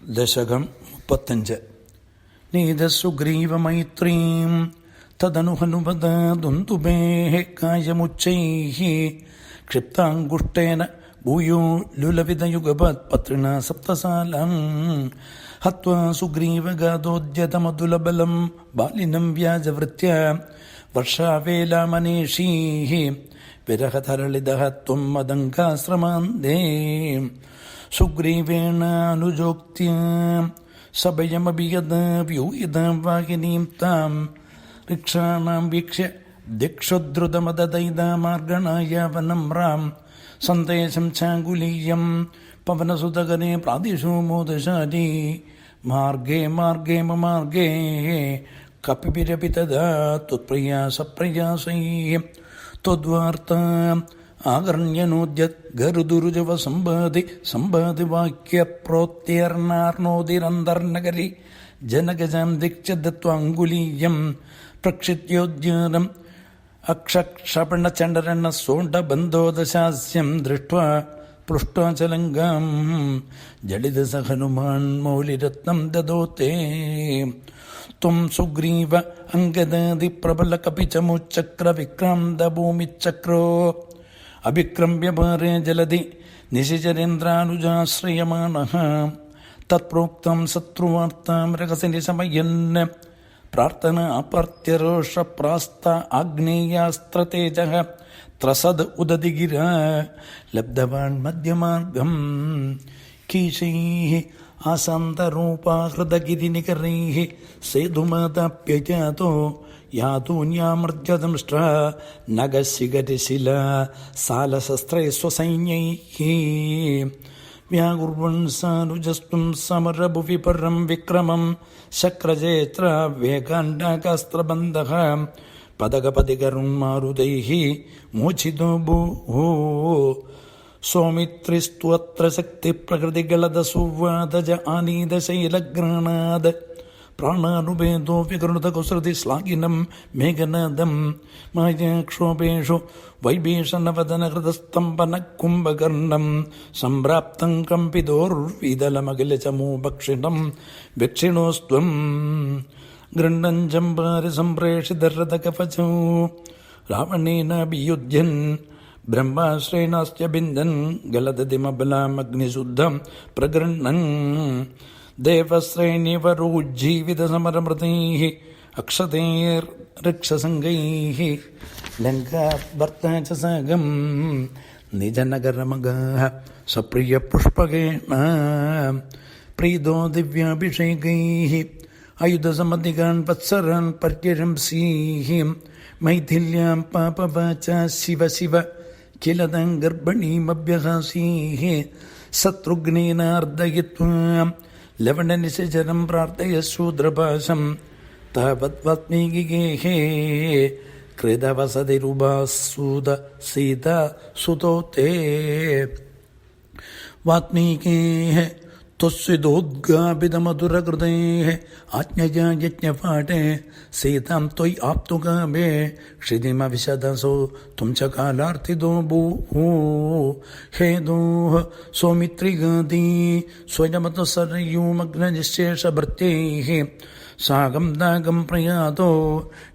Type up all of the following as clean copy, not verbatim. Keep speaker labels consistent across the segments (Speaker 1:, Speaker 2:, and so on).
Speaker 1: ദശകം 35. നീതസുഗ്രീവമൈത്രീം തദനുഹനുപദുന്തുഭേഃ കായമുച്ചൈഃ ക്ഷിപ്താങ്കുഷ്ടേന ഭൂയോ ലുലവിതയുഗപത്പത്രിണാ സപ്തസാലം ഹത്വാ സുഗ്രീവഗാദോദ്യതമതുലബലം ബാലിനം വ്യാജവൃത്യ വർഷാവേലാമനീഷീഃ വിരഹതരളിതഃ ത്വം മദംഗാശ്രമാന്തേ സുഗ്രീവേണ അനുജോക്ത്യ സഭയമഭിയദ്യൂയിതാം വാഹിനീം താം ഋക്ഷാണാം വീക്ഷ്യ ദിക്ഷുദ്രുതമദൈതാമാർഗണായ വനമ്രാം സന്ദേശം ചാങ്കുലീയം പവനസുതകനെ പ്രാദിഷു മോദശാലി മാർഗേ മാർഗേ മമാർഗേ കപിരപി തദാ ത്വത്പ്രയാസപ്രയാസൈഃ ത്വദ്വാർത്താ ആകർണ്യനോദ്യത് ഗരുദുരുജവ സമ്പാതി വാക്യ പ്രോത്യർണാർണോതിരന്തർനഗരി ജനഗജാം ദിക്ഷദത്വാങ്കുലീയം പ്രക്ഷിത്യോദ്യാനം അക്ഷക്ഷപണചണ്ഡരണ സോണ്ഡബന്ധോദശാസ്യം ദൃഷ്ട്വാ പൃഷ്ടാചലങ്കാം ജഡിതസ ഹനുമാൻ മൗലിരത്നം ദദോതേ ത്വം സുഗ്രീവ അംഗദാദി പ്രബല കപിചമുച്ചക്ര വിക്രാന്ത ഭൂമിചക്രോ അഭിക്രമ്യ ഭാരേ ജലധി നിശിചരേന്ദ്രാനുജാശ്രയമാണഃ തത്പ്രോക്തം ശത്രുവാർത്താം രഹസ്യ നിശമയൻ പ്രാർത്ഥന അപർത്യരോഷ പ്രാസ്ത ആഗ്നേയാസ്ത്രതേജഃ ത്രസദ് ഉദതിഗിര ലബ്ധവാൻ മധ്യമാർഗം കീശൈഃ ആസാന്തരൂപാഹൃതഗിരിനികരൈഃ സേതുമാതാപ്യജാതോ യാതൂന്യാമർജദംഷ്ട്ര നഗശിഖരിശില സാലശസ്ത്രൈ സ്വസൈന്യൈഃ വ്യാകുർവൻ സാനുജസ്ത്വം സമരഭുവി പരം വിക്രമം ശക്രജേത്ര വേഗാണ്ഡാകാസ്ത്രബന്ധഃ പദകപതികരുൺമാരുതൈഃ മോചിതോ ഭൂഃ സൗമിത്രിസ്ത്വത്ര ശക്തി പ്രകൃതികളത സുവാദജ ആനീത ശൈലഗ്രാണാദ് പ്രാണാനുഭേദോ വികൃണത കുസൃതി ശ്ലാഘിനം മേഘനാദം മായാക്ഷോഭേഷു വൈഭീഷണവദനഹൃതസ്തംഭന കുംഭകർണം സംപ്രാപ്തം കമ്പിതോർവിതലമഖിലചമൂഭക്ഷിണം ദക്ഷിണോസ്ത്വം ഗൃണ്ഡം ചമ്പാരി സംപ്രേഷിതരഥകവചോ രാവണേനാഭിയുധ്യൻ ബ്രഹ്മാശ്രേണാസ്യ ബിന്ദൻ ഗലദതിമബലാമഗ്നിശുദ്ധം പ്രഗൃണ്ണൻ ദേവശ്രേണിവരോജ്ജീവിതസമരമൃതൈഃ അക്ഷതൈർഋക്ഷസംഗൈഃ ലങ്കാഭർത്താചസാഗം നിജനഗരമഗാഃ സപ്രിയപുഷ്പകേണ പ്രീതോ ദിവ്യാഭിഷേകൈഃ ആയുധസമധികാൻ വത്സരാൻ പര്യരംസീഃ മൈഥില്യാം പാപവാച ശിവ ശിവ കിലതം ഗർഭിണീമഭ്യഹാസീഃ ശത്രുഘ്നേനാർദ്ദയിത്വാ ലവണനിശചരം പ്രാർത്ഥയ ശൂദ്രഭാഷം താവത്വാത്മീകിഗേഃ കൃതവസതിരുപാസൂത സീത സുതോതേ വാത്മീകേഃ ത്വസ്വിദോദ്ഗാപിതമധുരഹൃദേഃ ആജ്ഞയാ യജ്ഞപാഠേ സീതാം ത്വയി ആപ്തുകാമേ ക്ഷിതിമവിശദസോ ത്വം ച കാലാർത്ഥിതോ ഭൂഃ ഹേതോഃ സൗമിത്രിഗാദീ സ്വയമത സരയൂമഗ്നനിശേഷഭൃത്യൈഃ സാഗം ദാഗം പ്രയാതോ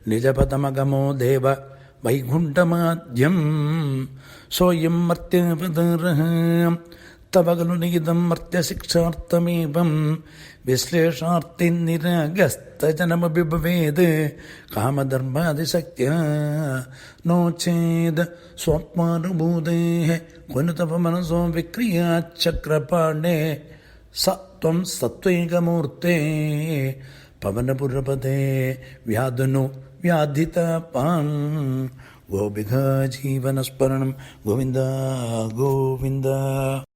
Speaker 1: നിജപദമഗമോ ദേവ വൈകുണ്ഠമാദ്യം സോയം മർത്യവതാരഃ തവ ഖലു നിഹിതം മർത്യശിക്ഷാർത്ഥമേവം വിശ്ലേഷാർത്ഥിനിരാഗസ്തജനമഭിഭവേത് കാമധർമാതിശക്ത്യാ നോ ചേത് സ്വാത്മാനുഭൂതേഃ ക്വനു തവ മനസോ വിക്രിയാചക്രപാണേ സ ത്വം സത്വൈകമൂർത്തേ പവനപുരപദേ വ്യാധനു വ്യാധിതാപാം ഗോപികാ ജീവനസ്മരണം ഗോവിന്ദ ഗോവിന്ദ.